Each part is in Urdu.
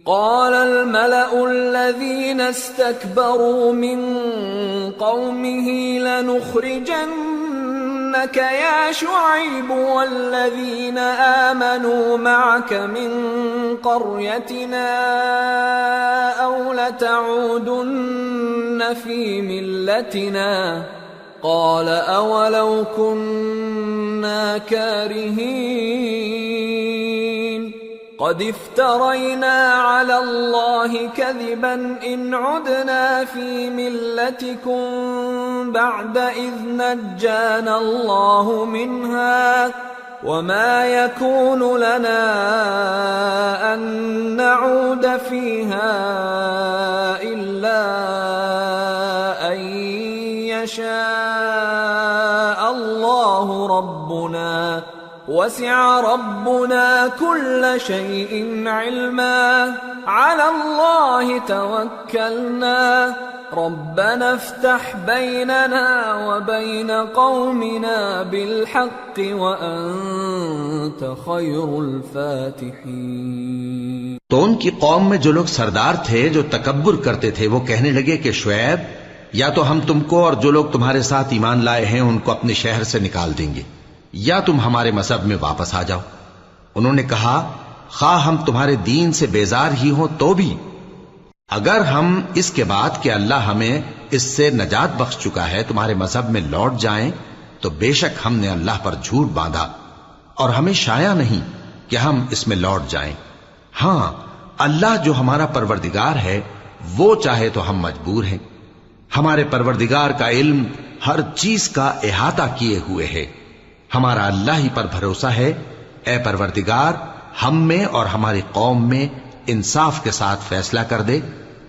قال الملأ الذين استكبروا من قومه لنخرجنك يا شعيب والذين آمنوا معك من قريتنا أو لتعودن في ملتنا قال أولو كنا كارهين قد افترينا على الله كذبا إن عدنا في ملتكم بعد إذ نجانا الله منها وما يكون لنا أن نعود فيها إلا أن يشاء الله ربنا وسع ربنا كل شيء علما على الله توكلنا ربنا افتح بيننا وبين قومنا بالحق وأنت خير الفاتحين. تو ان کی قوم میں جو لوگ سردار تھے جو تکبر کرتے تھے وہ کہنے لگے کہ شعیب یا تو ہم تم کو اور جو لوگ تمہارے ساتھ ایمان لائے ہیں ان کو اپنے شہر سے نکال دیں گے یا تم ہمارے مذہب میں واپس آ جاؤ. انہوں نے کہا خواہ ہم تمہارے دین سے بیزار ہی ہوں تو بھی اگر ہم اس کے بعد کہ اللہ ہمیں اس سے نجات بخش چکا ہے تمہارے مذہب میں لوٹ جائیں تو بے شک ہم نے اللہ پر جھوٹ باندھا اور ہمیں شایع نہیں کہ ہم اس میں لوٹ جائیں. ہاں اللہ جو ہمارا پروردگار ہے وہ چاہے تو ہم مجبور ہیں. ہمارے پروردگار کا علم ہر چیز کا احاطہ کیے ہوئے ہے. ہمارا اللہ ہی پر بھروسہ ہے. اے پروردگار ہم میں اور ہماری قوم میں انصاف کے ساتھ فیصلہ کر دے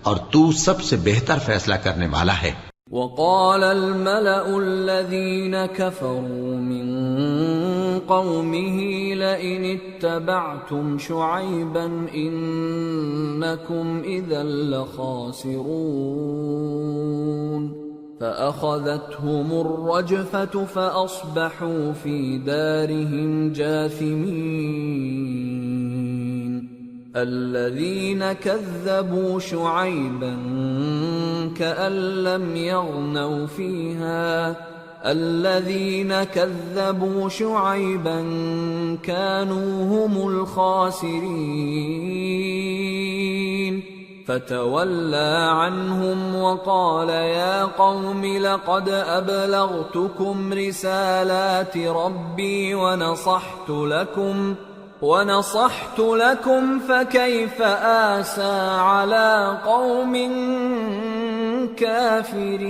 اور تو سب سے بہتر فیصلہ کرنے والا ہے. وقال الملأ الذين كفروا من قومه لئن اتبعتم شعيبا إنكم إذا لخاسرون فأخذتهم الرجفة فأصبحوا في دارهم جاثمين. الذين كذبوا شعيبا كأن لم يغنوا فيها الذين كذبوا شعيبا كانوا هم الخاسرين فتولى عنهم وقال يا قوم لقد أبلغتكم رسالات ربي ونصحت لكم فكيف آسى على قوم كافرين.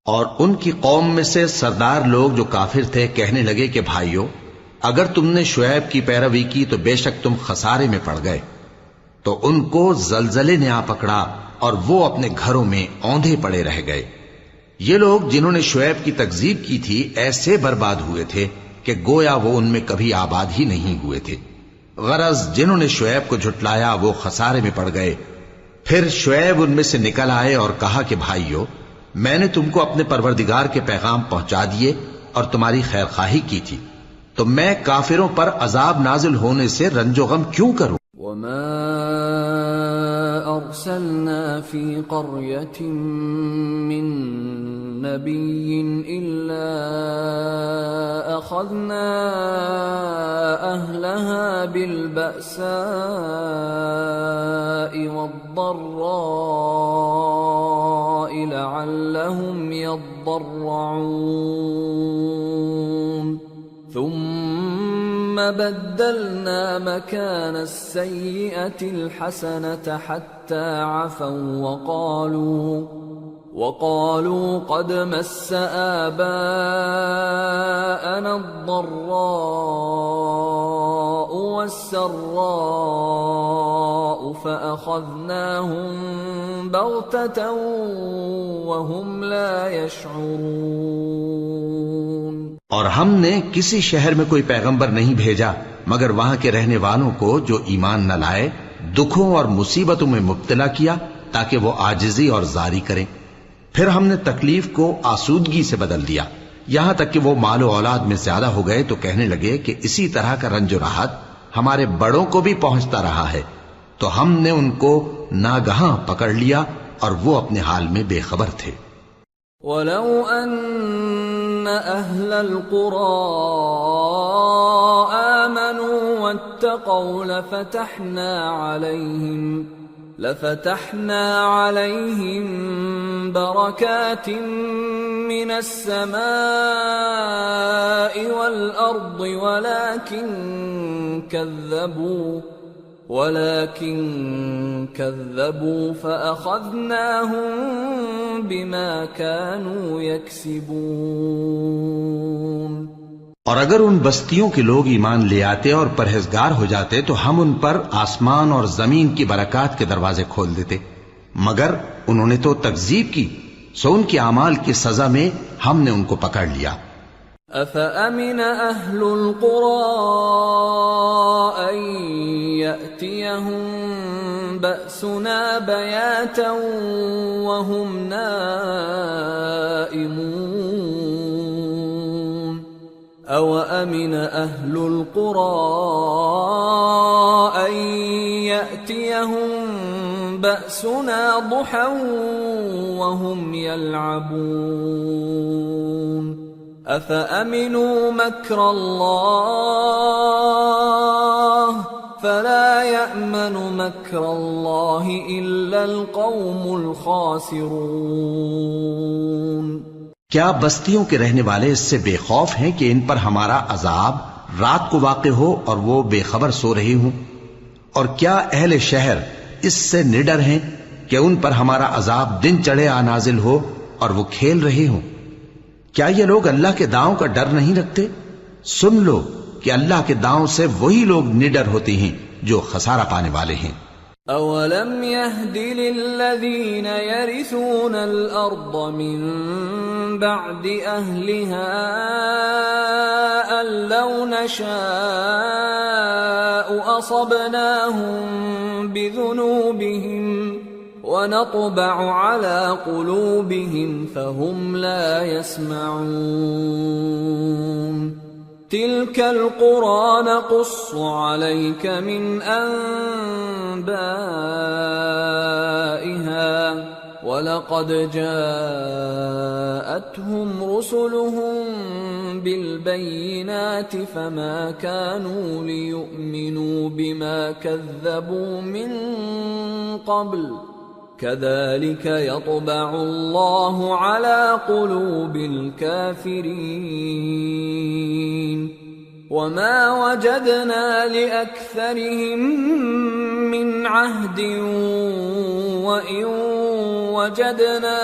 اور ان کی قوم میں سے سردار لوگ جو کافر تھے کہنے لگے کہ بھائیو اگر تم نے شعیب کی پیروی کی تو بے شک تم خسارے میں پڑ گئے. تو ان کو زلزلے نے آ پکڑا اور وہ اپنے گھروں میں اوندھے پڑے رہ گئے. یہ لوگ جنہوں نے شعیب کی تکذیب کی تھی ایسے برباد ہوئے تھے کہ گویا وہ ان میں کبھی آباد ہی نہیں ہوئے تھے. غرض جنہوں نے شعیب کو جھٹلایا وہ خسارے میں پڑ گئے. پھر شعیب ان میں سے نکل آئے اور کہا کہ بھائیو میں نے تم کو اپنے پروردگار کے پیغام پہنچا دیے اور تمہاری خیر خواہی کی تھی تو میں کافروں پر عذاب نازل ہونے سے رنج و غم کیوں کروں. وما أرسلنا في قرية من نبي إلا أخذنا أهلها بالبأساء والضراء لعلهم يضرعون ثم بدلنا مكان السيئة الحسنة حتى عفوا وقالوا قد مس آباءنا الضراء والسراء فأخذناهم بغتة وهم لا يشعرون. اور ہم نے کسی شہر میں کوئی پیغمبر نہیں بھیجا مگر وہاں کے رہنے والوں کو جو ایمان نہ لائے دکھوں اور مصیبتوں میں مبتلا کیا تاکہ وہ عاجزی اور زاری کریں. پھر ہم نے تکلیف کو آسودگی سے بدل دیا یہاں تک کہ وہ مال و اولاد میں زیادہ ہو گئے تو کہنے لگے کہ اسی طرح کا رنج و راحت ہمارے بڑوں کو بھی پہنچتا رہا ہے، تو ہم نے ان کو ناگہاں پکڑ لیا اور وہ اپنے حال میں بے خبر تھے۔ وَلَوْ أَنَّ أَهْلَ الْقُرَىٰ آمَنُوا وَاتَّقَوْا لَفَتَحْنَا عَلَيْهِم بَرَكَاتٍ مِّنَ السَّمَاءِ وَالْأَرْضِ ولكن كذبوا فأخذناهم بما كانوا يكسبون۔ اور اگر ان بستیوں کے لوگ ایمان لے آتے اور پرہیزگار ہو جاتے تو ہم ان پر آسمان اور زمین کی برکات کے دروازے کھول دیتے، مگر انہوں نے تو تکذیب کی، سو ان کے اعمال کی سزا میں ہم نے ان کو پکڑ لیا۔ أَفَأَمِنَ أَهْلُ الْقُرَىٰ أَن يَأْتِيَهُم بَأْسُنَا بَيَاتًا وَهُمْ نَائِمُونَ أَوَأَمِنَ أَهْلُ الْقُرَىٰ أَن يَأْتِيَهُم بَأْسُنَا ضُحًى وَهُمْ يَلْعَبُونَ أَفَأَمِنُوا مَكْرَ اللَّهِ فَلَا يَأْمَنُ مَكْرَ اللَّهِ إِلَّا الْقَوْمُ الْخَاسِرُونَ۔ کیا بستیوں کے رہنے والے اس سے بے خوف ہیں کہ ان پر ہمارا عذاب رات کو واقع ہو اور وہ بے خبر سو رہی ہوں؟ اور کیا اہل شہر اس سے نڈر ہیں کہ ان پر ہمارا عذاب دن چڑھے آ نازل ہو اور وہ کھیل رہے ہوں؟ کیا یہ لوگ اللہ کے داؤں کا ڈر نہیں رکھتے؟ سن لو کہ اللہ کے داؤں سے وہی لوگ نڈر ہوتے ہیں جو خسارہ پانے والے ہیں۔ أَوَلَمْ يَهْدِ لِلَّذِينَ يَرِثُونَ الْأَرْضَ مِن بَعْدِ أَهْلِهَا أَن لَّوْ نَشَاءُ أَصَبْنَاهُم بِذُنُوبِهِمْ وَنَطْبَعُ عَلَى قُلُوبِهِمْ فَهُمْ لَا يَسْمَعُونَ تِلْكَ الْقُرَىٰ نَقُصُّ عَلَيْكَ مِنْ أَنبَائِهَا وَلَقَدْ جَاءَتْهُمْ رُسُلُهُم بِالْبَيِّنَاتِ فَمَا كَانُوا لِيُؤْمِنُوا بِمَا كَذَّبُوا مِن قَبْلُ كَذَلِكَ يَطْبَعُ اللَّهُ عَلَى قُلُوبِ الْكَافِرِينَ وَمَا وَجَدْنَا لِأَكْثَرِهِم مِّنْ عَهْدٍ وَإِن وَجَدْنَا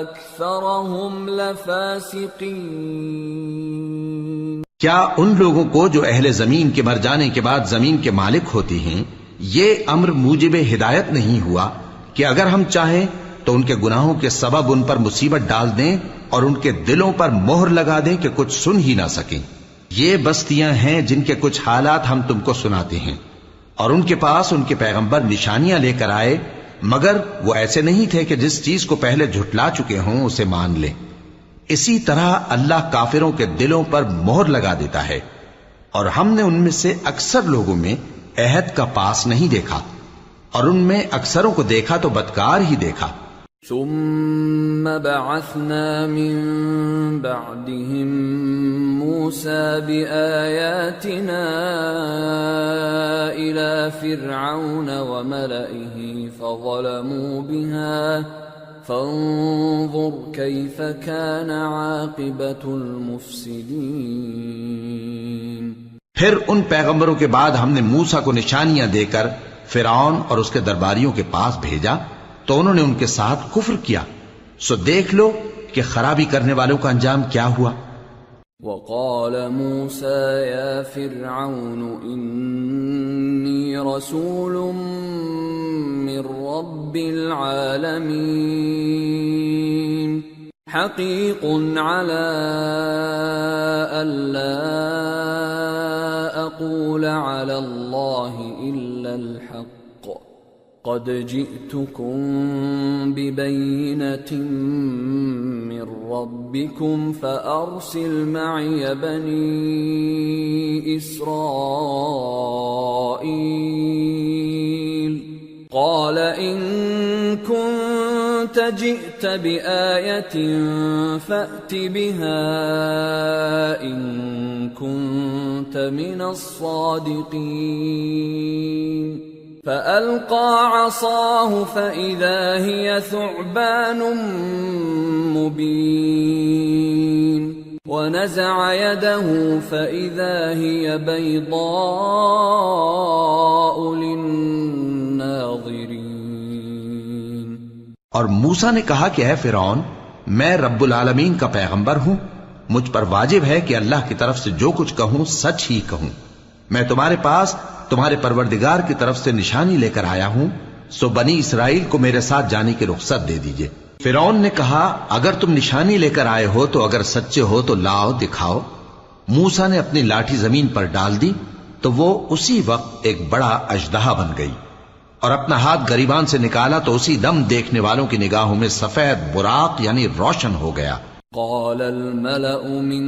أَكْثَرَهُمْ لَفَاسِقِينَ۔ کیا ان لوگوں کو جو اہل زمین کے مر جانے کے بعد زمین کے مالک ہوتے ہیں یہ امر موجب ہدایت نہیں ہوا کہ اگر ہم چاہیں تو ان کے گناہوں کے سبب ان پر مصیبت ڈال دیں اور ان کے دلوں پر مہر لگا دیں کہ کچھ سن ہی نہ سکیں؟ یہ بستیاں ہیں جن کے کچھ حالات ہم تم کو سناتے ہیں، اور ان کے پاس ان کے پیغمبر نشانیاں لے کر آئے، مگر وہ ایسے نہیں تھے کہ جس چیز کو پہلے جھٹلا چکے ہوں اسے مان لیں۔ اسی طرح اللہ کافروں کے دلوں پر مہر لگا دیتا ہے، اور ہم نے ان میں سے اکثر لوگوں میں عہد کا پاس نہیں دیکھا، اور ان میں اکثروں کو دیکھا تو بدکار ہی دیکھا۔ ثم بعثنا من بعدهم موسى بآياتنا إلى فرعون وملئه فظلموا بها فانظر كيف كان عاقبة المفسدين۔ پھر ان پیغمبروں کے بعد ہم نے موسیٰ کو نشانیاں دے کر فرعون اور اس کے درباریوں کے پاس بھیجا تو انہوں نے ان کے ساتھ کفر کیا، سو دیکھ لو کہ خرابی کرنے والوں کا انجام کیا ہوا۔ وقال موسى يا فرعون إني رسول من رب العالمين حقيق على ألا أقول على الله إلا الحق قد جئتكم ببينة من ربكم فأرسل معي بني إسرائيل قال إن كنت جئت بآية فأت بها إن كنت من الصادقين فألقى عصاه فإذا هي ثعبان مبين ونزع يده فإذا هي بيضاء للناظرين. اور موسیٰ نے کہا کہ اے فرعون، میں رب العالمین کا پیغمبر ہوں، مجھ پر واجب ہے کہ اللہ کی طرف سے جو کچھ کہوں سچ ہی کہوں. میں تمہارے پاس تمہارے پروردگار کی طرف سے نشانی لے کر آیا ہوں، سو بنی اسرائیل کو میرے ساتھ جانے کی رخصت دے دیجئے. فرعون نے کہا اگر تم نشانی لے کر آئے ہو تو اگر سچے ہو تو لاؤ دکھاؤ. موسیٰ نے اپنی لاٹھی زمین پر ڈال دی تو وہ اسی وقت ایک بڑا اژدہا بن گئی، اور اپنا ہاتھ گریبان سے نکالا تو اسی دم دیکھنے والوں کی نگاہوں میں سفید براق یعنی روشن ہو گیا. قال الملأ من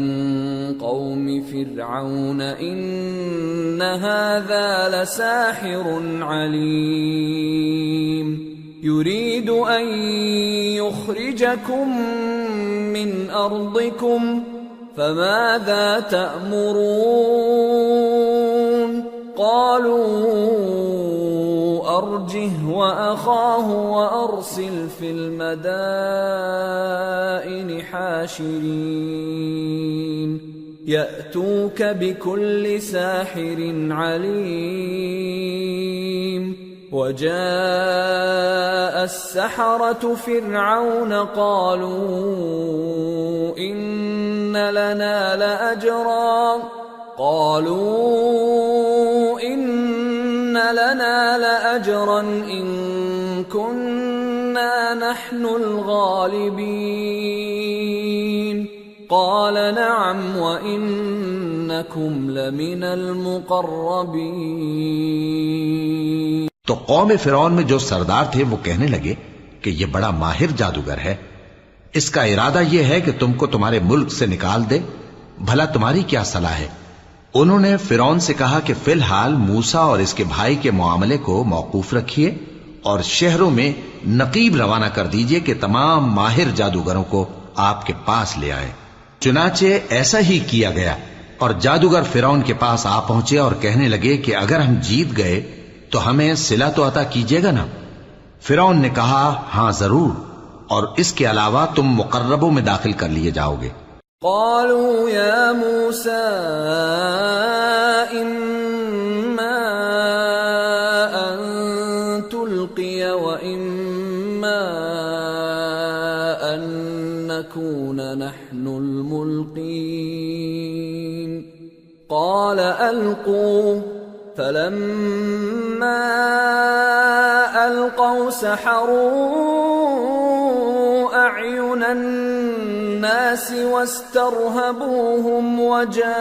قوم فرعون إن هذا لساحر عليم يريد أن يخرجكم من أرضكم فماذا تأمرون قالوا أرجه وأخاه وأرسل في المدائن حاشرين يأتوك بكل ساحر عليم. وجاء السحرة فرعون قالوا إن لنا لأجرا إن كنا نحن الغالبين قال نعم وإنكم لمن المقربين. تو قوم فرعون میں جو سردار تھے وہ کہنے لگے کہ یہ بڑا ماہر جادوگر ہے، اس کا ارادہ یہ ہے کہ تم کو تمہارے ملک سے نکال دے، بھلا تمہاری کیا صلاح ہے؟ انہوں نے فرعون سے کہا کہ فی الحال موسیٰ اور اس کے بھائی کے معاملے کو موقوف رکھیے اور شہروں میں نقیب روانہ کر دیجئے کہ تمام ماہر جادوگروں کو آپ کے پاس لے آئیں. چنانچہ ایسا ہی کیا گیا، اور جادوگر فرعون کے پاس آ پہنچے اور کہنے لگے کہ اگر ہم جیت گئے تو ہمیں صلہ تو عطا کیجیے گا نا؟ فرعون نے کہا ہاں ضرور، اور اس کے علاوہ تم مقربوں میں داخل کر لیے جاؤ گے. قالوا يا موسى إما أن تلقي وإما أن نكون نحن الملقين قال ألقوا فلما ألقوا سحروا أعين الناس واسترهبوهم وجاءوا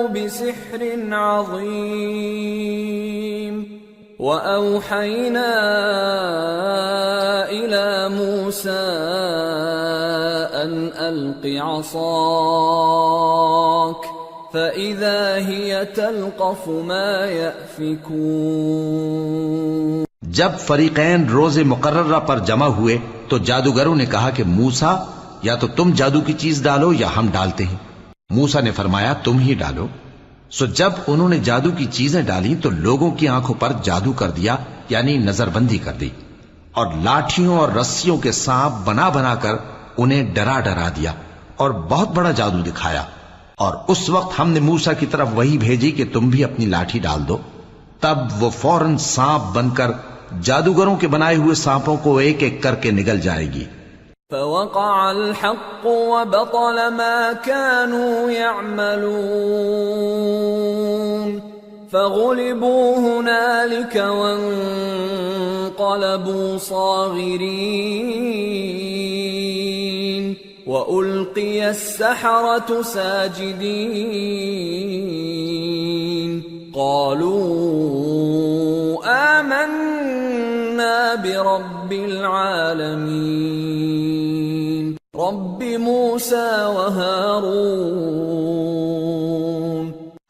بسحر عظيم. وأوحينا إلى موسى أن ألق عصاك فإذا هي تلقف ما يأفكون. جب فریقین روز مقررہ پر جمع ہوئے تو جادوگروں نے کہا کہ موسیٰ یا تو تم جادو کی چیز ڈالو یا ہم ڈالتے ہیں. موسیٰ نے فرمایا تم ہی ڈالو. سو جب انہوں نے جادو کی چیزیں ڈالی تو لوگوں کی آنکھوں پر جادو کر دیا یعنی نظر بندی کر دی، اور لاٹھیوں اور رسیوں کے سانپ بنا بنا کر انہیں ڈرا ڈرا دیا اور بہت بڑا جادو دکھایا. اور اس وقت ہم نے موسیٰ کی طرف وہی بھیجی کہ تم بھی اپنی لاٹھی ڈال دو. تب وہ فوراً سانپ بن کر جادوگروں کے بنائے ہوئے سانپوں کو ایک ایک کر کے نگل جائے گی. فوقع الحق وبطل ما كانوا يعملون فغلبوا هنالك وانقلبوا صاغرين وألقي السحرة ساجدين قالوا رب العالمين رب موسى وهارون.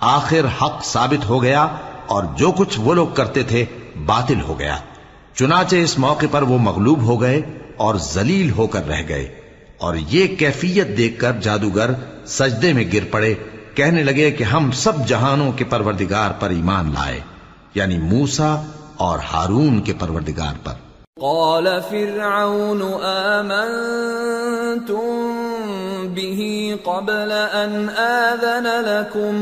آخر حق ثابت ہو گیا اور جو کچھ وہ لوگ کرتے تھے باطل ہو گیا. چنانچہ اس موقع پر وہ مغلوب ہو گئے اور ذلیل ہو کر رہ گئے، اور یہ کیفیت دیکھ کر جادوگر سجدے میں گر پڑے، کہنے لگے کہ ہم سب جہانوں کے پروردگار پر ایمان لائے، یعنی موسیٰ اور ہارون کے پروردگار پر. قال فرعون آمنتم به قبل أن آذن لكم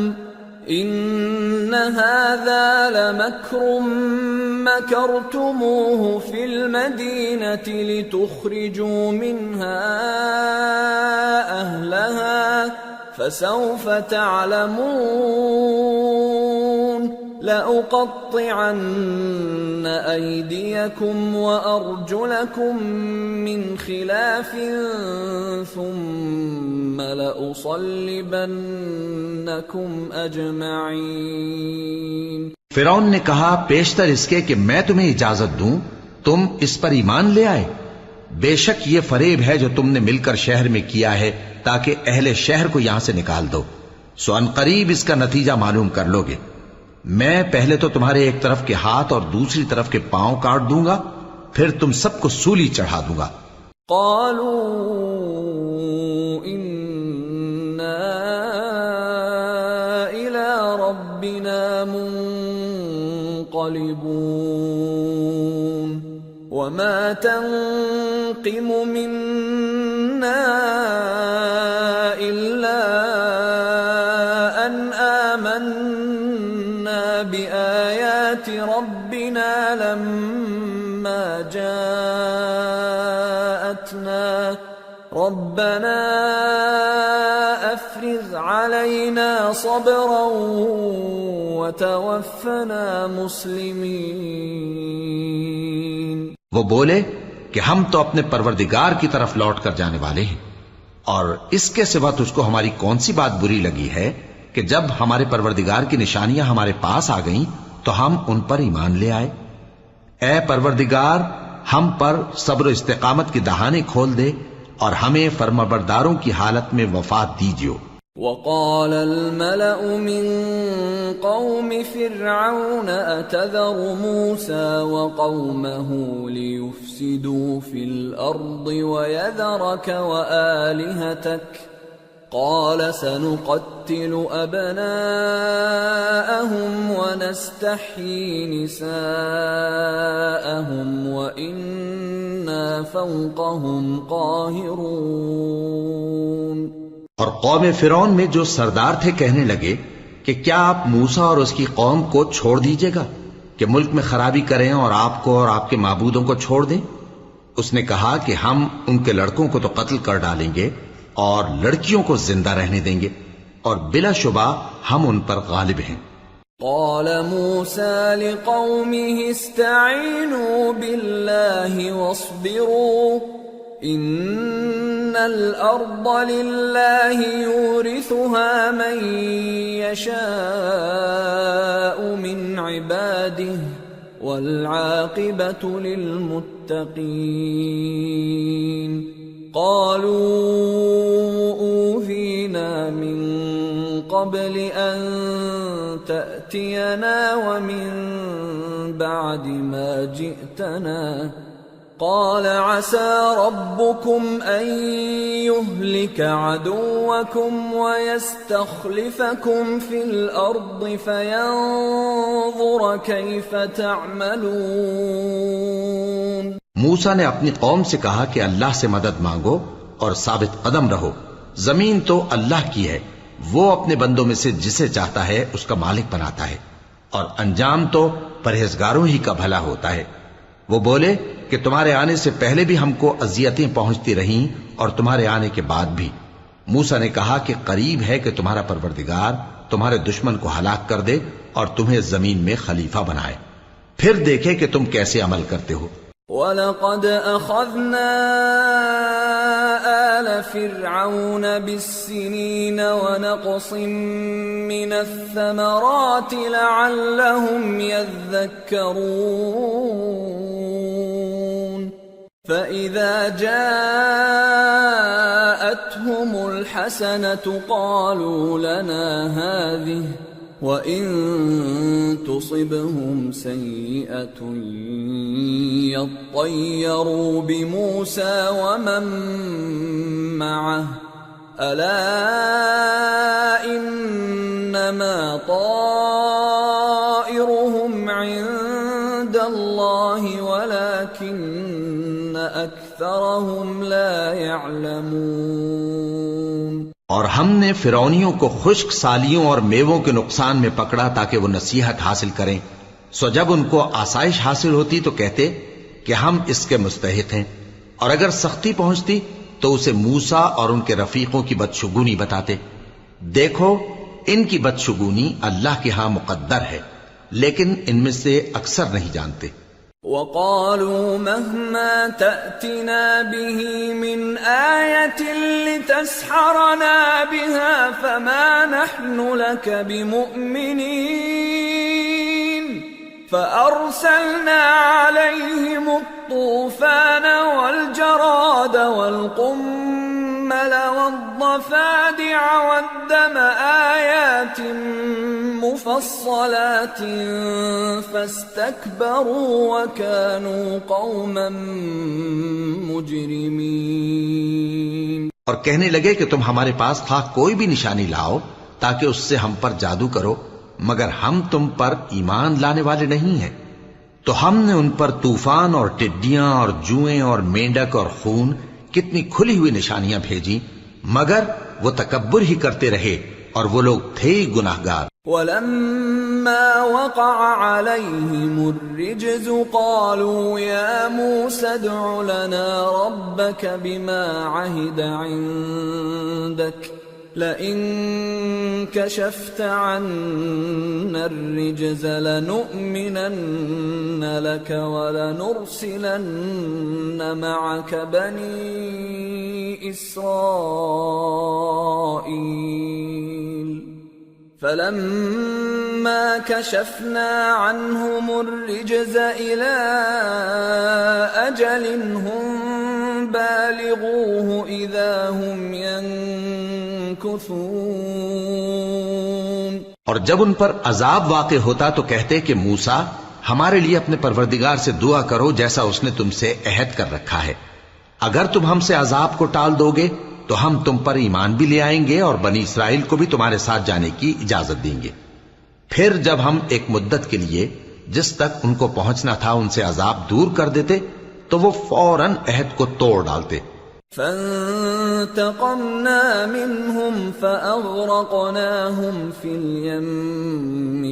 إن هذا لمكر مكرتموه في المدينة لتخرجوا منها أهلها فسوف تعلمون لأقطعن أيديكم وأرجلكم من خلاف ثم لأصلبنكم أجمعين. فرعون نے کہا پیشتر اس کے کہ میں تمہیں اجازت دوں تم اس پر ایمان لے آئے. بے شک یہ فریب ہے جو تم نے مل کر شہر میں کیا ہے تاکہ اہل شہر کو یہاں سے نکال دو، سو ان قریب اس کا نتیجہ معلوم کر لو گے. میں پہلے تو تمہارے ایک طرف کے ہاتھ اور دوسری طرف کے پاؤں کاٹ دوں گا، پھر تم سب کو سولی چڑھا دوں گا. قالوا إنا إلى ربنا منقلبون وما تنقم منا إلا أن آمنا بآيات ربنا لما جاءتنا ربنا أفرغ علينا صبرا وتوفنا مسلمين. وہ بولے کہ ہم تو اپنے پروردگار کی طرف لوٹ کر جانے والے ہیں، اور اس کے سوا تجھ کو ہماری کون سی بات بری لگی ہے کہ جب ہمارے پروردگار کی نشانیاں ہمارے پاس آ گئیں تو ہم ان پر ایمان لے آئے. اے پروردگار ہم پر صبر و استقامت کی دہانے کھول دے اور ہمیں فرمانبرداروں کی حالت میں وفات دیجیو. وقال الملأ من قوم فرعون أتذر موسى وقومه ليفسدوا في الأرض ويذرك وآلهتك قال سنقتل أبناءهم ونستحيي نساءهم وإنا فوقهم قاهرون. اور قوم فرعون میں جو سردار تھے کہنے لگے کہ کیا آپ موسیٰ اور اس کی قوم کو چھوڑ دیجیے گا کہ ملک میں خرابی کریں اور آپ کو اور آپ کے معبودوں کو چھوڑ دیں؟ اس نے کہا کہ ہم ان کے لڑکوں کو تو قتل کر ڈالیں گے اور لڑکیوں کو زندہ رہنے دیں گے، اور بلا شبہ ہم ان پر غالب ہیں. قال موسى لقومه استعينوا بالله واصبروا إن الأرض لله يورثها من يشاء من عباده والعاقبة للمتقين. قالوا أوذينا من قبل أن تأتينا ومن بعد ما جئتنا قال عسى ربكم أن يهلك عدوكم ويستخلفكم في الأرض فينظر كيف تعملون. موسیٰ نے اپنی قوم سے کہا کہ اللہ سے مدد مانگو اور ثابت قدم رہو، زمین تو اللہ کی ہے، وہ اپنے بندوں میں سے جسے چاہتا ہے اس کا مالک بناتا ہے، اور انجام تو پرہیزگاروں ہی کا بھلا ہوتا ہے. وہ بولے کہ تمہارے آنے سے پہلے بھی ہم کو اذیتیں پہنچتی رہیں اور تمہارے آنے کے بعد بھی. موسیٰ نے کہا کہ قریب ہے کہ تمہارا پروردگار تمہارے دشمن کو ہلاک کر دے اور تمہیں زمین میں خلیفہ بنائے، پھر دیکھے کہ تم کیسے عمل کرتے ہو. وَلَقَدْ أَخَذْنَا آلَ فِرْعَوْنَ بِالسِّنِينَ وَنَقْصٍ مِّنَ الثَّمَرَاتِ لَعَلَّهُمْ يَذَّكَّرُونَ. فَإِذَا جَاءَتْهُمُ الْحَسَنَةُ قَالُوا لَنَا هَذِهِ وَإِن تُصِبْهُمْ سَيِّئَةٌ يَطَّيَّرُوا بِمُوسَى وَمَن مَّعَهُ أَلَا إِنَّمَا طَائِرُهُمْ عِندَ اللَّهِ وَلَكِنَّ أَكْثَرَهُمْ لَا يَعْلَمُونَ۔ اور ہم نے فرعونیوں کو خشک سالیوں اور میووں کے نقصان میں پکڑا تاکہ وہ نصیحت حاصل کریں، سو جب ان کو آسائش حاصل ہوتی تو کہتے کہ ہم اس کے مستحق ہیں، اور اگر سختی پہنچتی تو اسے موسیٰ اور ان کے رفیقوں کی بدشگونی بتاتے۔ دیکھو ان کی بدشگونی اللہ کے ہاں مقدر ہے، لیکن ان میں سے اکثر نہیں جانتے۔ وَقَالُوا مَهْمَا تَأْتِنَا بِهِ مِنْ آيَةٍ لِتَسْحَرَنَا بِهَا فَمَا نَحْنُ لَكَ بِمُؤْمِنِينَ فَأَرْسَلْنَا عَلَيْهِمُ الطُّوفَانَ وَالْجَرَادَ وَالْقُمَّلَ وَالضَّفَادِعَ وَالدَّمَ آيَاتٍ مُفَصَّلَاتٍ فَاسْتَكْبَرُوا وَكَانُوا قَوْمًا مُجْرِمِينَ۔ اور کہنے لگے کہ تم ہمارے پاس خواہ کوئی بھی نشانی لاؤ تاکہ اس سے ہم پر جادو کرو، مگر ہم تم پر ایمان لانے والے نہیں ہیں۔ تو ہم نے ان پر طوفان اور ٹڈیاں اور جوئیں اور مینڈک اور خون کتنی کھلی ہوئی نشانیاں بھیجی، مگر وہ تکبر ہی کرتے رہے اور وہ لوگ تھے گناہگار۔ وَلَمَّا وَقَعَ عَلَيْهِمُ الرِّجْزُ قَالُوا يَا مُوسَى ادْعُ لَنَا رَبَّكَ بِمَا عَهِدَ عِندَكَ لَئِن كَشَفْتَ عَنَّا الرِّجْزَ لَنُؤْمِنَنَّ لَكَ وَلَنُرْسِلَنَّ مَعَكَ بَنِي إِسْرَائِيلَ فَلَمَّا كَشَفْنَا عَنْهُمُ الرِّجْزَ إِلَى أَجَلٍ هُمْ بَالِغُوهُ إِذَا هُمْ يَنكُثُونَ۔ اور جب ان پر عذاب واقع ہوتا تو کہتے کہ موسیٰ ہمارے لیے اپنے پروردگار سے دعا کرو جیسا اس نے تم سے عہد کر رکھا ہے، اگر تم ہم سے عذاب کو ٹال دو گے تو ہم تم پر ایمان بھی لے آئیں گے اور بنی اسرائیل کو بھی تمہارے ساتھ جانے کی اجازت دیں گے۔ پھر جب ہم ایک مدت کے لیے جس تک ان کو پہنچنا تھا ان سے عذاب دور کر دیتے تو وہ فوراً عہد کو توڑ ڈالتے۔ فَانْتَقَمْنَا مِنْهُمْ فَأَغْرَقْنَاهُمْ فِي الْيَمِّ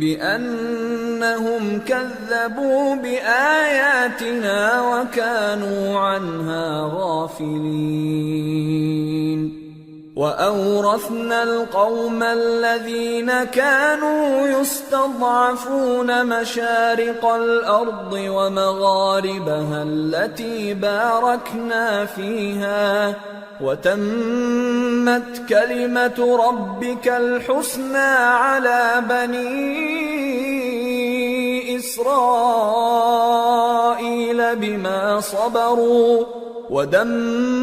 بِأَنَّهُمْ كَذَّبُوا بِآيَاتِنَا وَكَانُوا عَنْهَا غَافِلِينَ۔ وَأَوْرَثْنَا الْقَوْمَ الَّذِينَ كَانُوا يُسْتَضْعَفُونَ مَشَارِقَ الْأَرْضِ وَمَغَارِبَهَا الَّتِي بَارَكْنَا فِيهَا وَتَمَّتْ كَلِمَةُ رَبِّكَ الْحُسْنَى عَلَى بَنِي إِسْرَائِيلَ بِمَا صَبَرُوا وَدَمَّرْنَا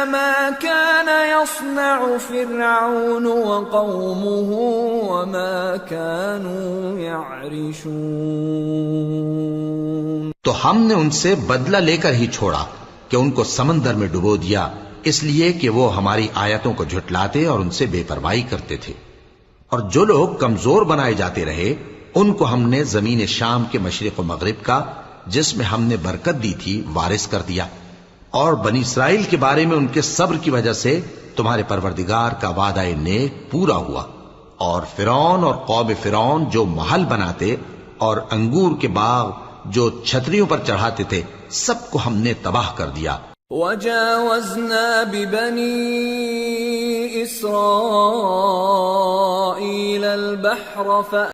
مَا كَانَ يَصْنَعُ فِرْعَوْنُ وَقَوْمُهُ وَمَا كَانُوا يَعْرِشُونَ۔ تو ہم نے ان سے بدلہ لے کر ہی چھوڑا کہ ان کو سمندر میں ڈبو دیا، اس لیے کہ وہ ہماری آیتوں کو جھٹلاتے اور ان سے بے پرواہی کرتے تھے۔ اور جو لوگ کمزور بنائے جاتے رہے ان کو ہم نے زمین شام کے مشرق و مغرب کا جس میں ہم نے برکت دی تھی وارث کر دیا، اور بنی اسرائیل کے بارے میں ان کے صبر کی وجہ سے تمہارے پروردگار کا وعدہ نیک پورا ہوا۔ اور فرعون اور قوم فرعون جو محل بناتے اور انگور کے باغ جو چھتریوں پر چڑھاتے تھے سب کو ہم نے تباہ کر دیا۔ وَجَاوَزْنَا بِبَنِي إِسْرَائِيلَ الْبَحْرَ